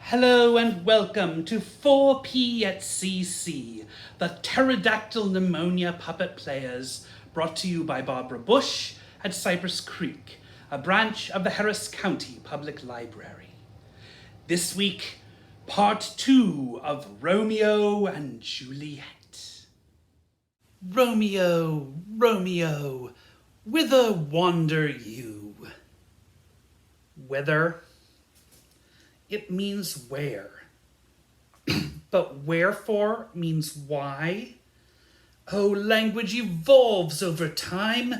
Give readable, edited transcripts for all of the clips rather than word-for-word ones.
Hello and welcome to 4P at CC, the pterodactyl pneumonia puppet players, brought to you by Barbara Bush at Cypress Creek, a branch of the Harris County Public Library. This week, part 2 of Romeo and Juliet. Romeo, Romeo, whither wander you? Whither? It means where. But wherefore means why. Oh, language evolves over time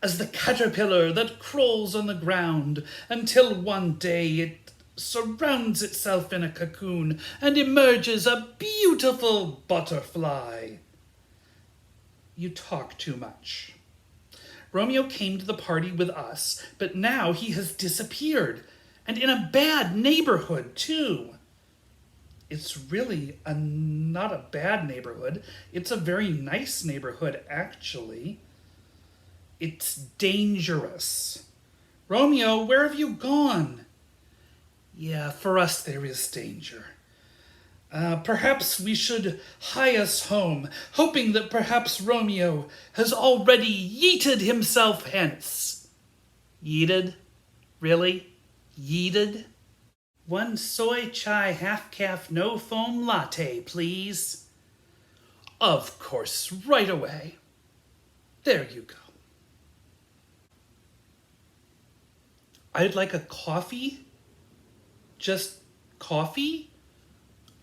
as the caterpillar that crawls on the ground until one day it surrounds itself in a cocoon and emerges a beautiful butterfly. You talk too much. Romeo came to the party with us, but now he has disappeared. And in a bad neighborhood, too. It's really not a bad neighborhood. It's a very nice neighborhood, actually. It's dangerous. Romeo, where have you gone? Yeah, for us there is danger. Perhaps we should hie us home, hoping that perhaps Romeo has already yeeted himself hence. Yeeted? Really? Yeeted? One soy chai half-calf no foam latte, please. Of course, right away. There you go. I'd like a coffee? Just coffee?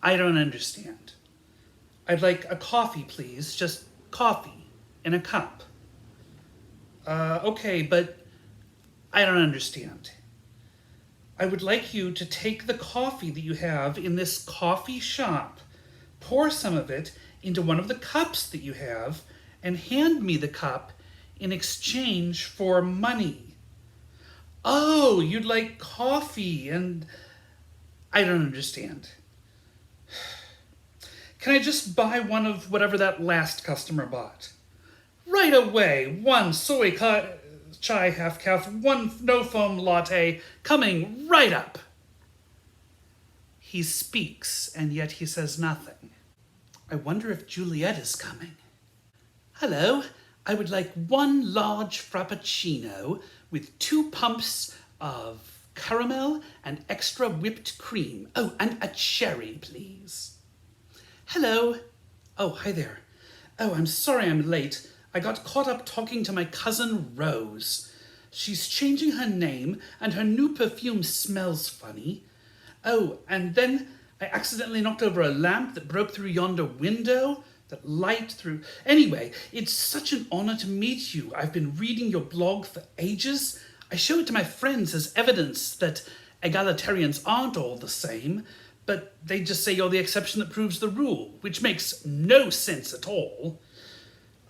I don't understand. I'd like a coffee, please. Just coffee in a cup. Okay, but I don't understand. I would like you to take the coffee that you have in this coffee shop, pour some of it into one of the cups that you have, and hand me the cup in exchange for money. Oh, you'd like coffee, and I don't understand. Can I just buy one of whatever that last customer bought? Right away, one soy chai half-calf, one no-foam latte, coming right up. He speaks, and yet he says nothing. I wonder if Juliet is coming. Hello, I would like one large frappuccino with 2 pumps of caramel and extra whipped cream. Oh, and a cherry, please. Hello. Oh, hi there. Oh, I'm sorry I'm late. I got caught up talking to my cousin Rose. She's changing her name, and her new perfume smells funny. Oh, and then I accidentally knocked over a lamp that broke through yonder window, that light through... Anyway, it's such an honor to meet you. I've been reading your blog for ages. I show it to my friends as evidence that egalitarians aren't all the same, but they just say you're the exception that proves the rule, which makes no sense at all.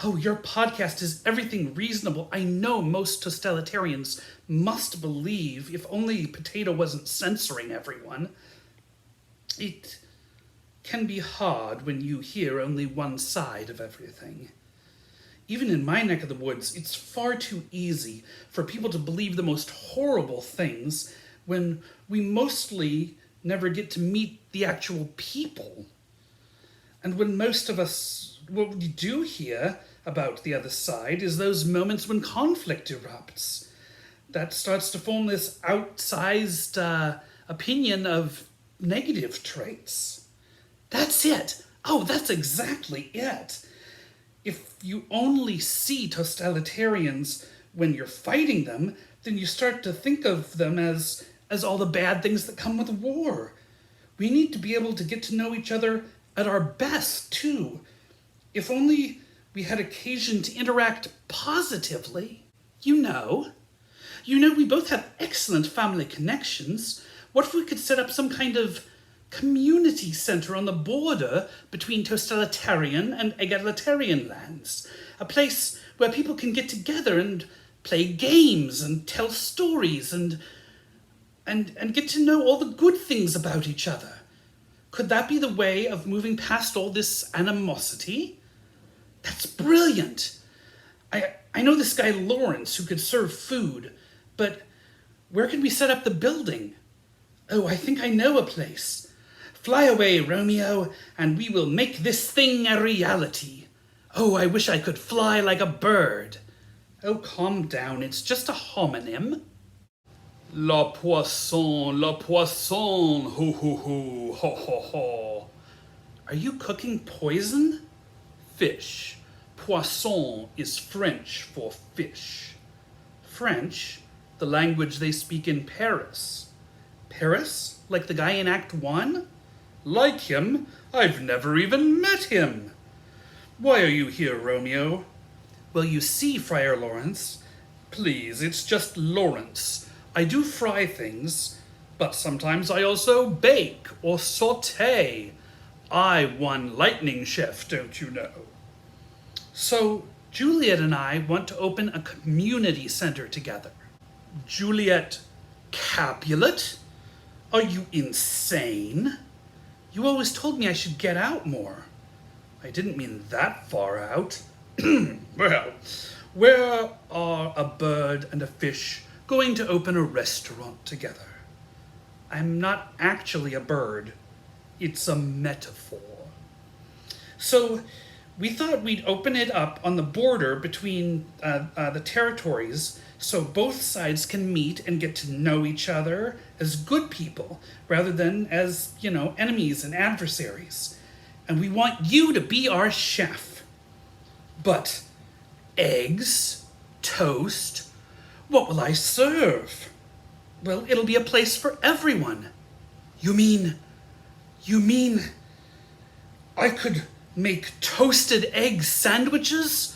Oh, your podcast is everything reasonable. I know most totalitarians must believe, if only Potato wasn't censoring everyone. It can be hard when you hear only one side of everything. Even in my neck of the woods, it's far too easy for people to believe the most horrible things when we mostly never get to meet the actual people. And when most of us... What we do hear about the other side is those moments when conflict erupts. That starts to form this outsized opinion of negative traits. That's it. Oh, that's exactly it. If you only see totalitarians when you're fighting them, then you start to think of them as all the bad things that come with war. We need to be able to get to know each other at our best, too. If only we had occasion to interact positively. You know, we both have excellent family connections. What if we could set up some kind of community center on the border between totalitarian and egalitarian lands? A place where people can get together and play games and tell stories and get to know all the good things about each other. Could that be the way of moving past all this animosity? That's brilliant. I know this guy Lawrence who could serve food, but where can we set up the building? Oh, I think I know a place. Fly away, Romeo, and we will make this thing a reality. Oh, I wish I could fly like a bird. Oh, calm down, it's just a homonym. La poisson, hoo hoo hoo, ho ho ho. Are you cooking poison? Fish. Poisson is French for fish. French, the language they speak in Paris. Paris? Like the guy in Act 1? Like him? I've never even met him. Why are you here, Romeo? Well, you see, Friar Lawrence. Please, it's just Lawrence. I do fry things, but sometimes I also bake or saute. I won Lightning Chef, don't you know? So, Juliet and I want to open a community center together. Juliet Capulet? Are you insane? You always told me I should get out more. I didn't mean that far out. Well, where are a bird and a fish going to open a restaurant together? I'm not actually a bird. It's a metaphor. So we thought we'd open it up on the border between the territories so both sides can meet and get to know each other as good people rather than as, enemies and adversaries. And we want you to be our chef. But eggs, toast, what will I serve? Well, it'll be a place for everyone. You mean I could make toasted egg sandwiches?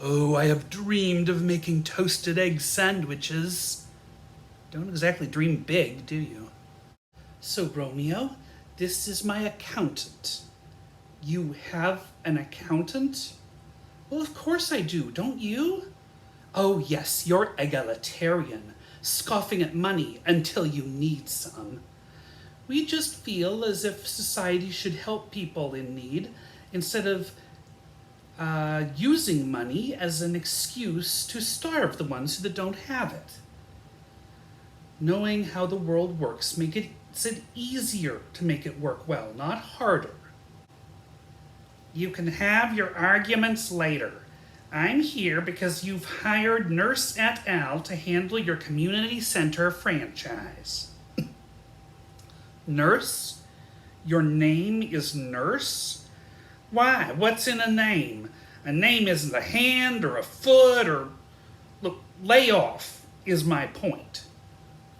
Oh, I have dreamed of making toasted egg sandwiches. Don't exactly dream big, do you? So, Romeo, this is my accountant. You have an accountant? Well, of course I do, don't you? Oh, yes, you're egalitarian, scoffing at money until you need some. We just feel as if society should help people in need instead of using money as an excuse to starve the ones that don't have it. Knowing how the world works makes it easier to make it work well, not harder. You can have your arguments later. I'm here because you've hired Nurse et al. To handle your community center franchise. Nurse? Your name is Nurse? Why? What's in a name? A name isn't a hand or a foot or... Look, lay off is my point.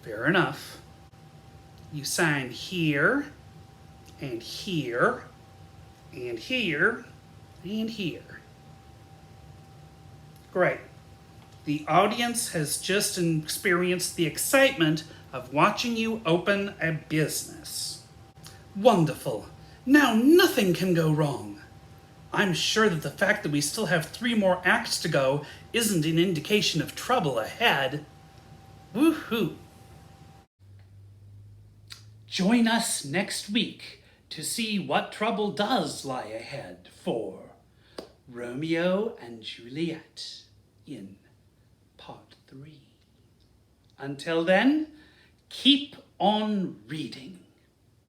Fair enough. You sign here, and here, and here, and here. Great. The audience has just experienced the excitement of watching you open a business. Wonderful. Now nothing can go wrong. I'm sure that the fact that we still have 3 more acts to go isn't an indication of trouble ahead. Woohoo! Join us next week to see what trouble does lie ahead for Romeo and Juliet in part 3. Until then, keep on reading.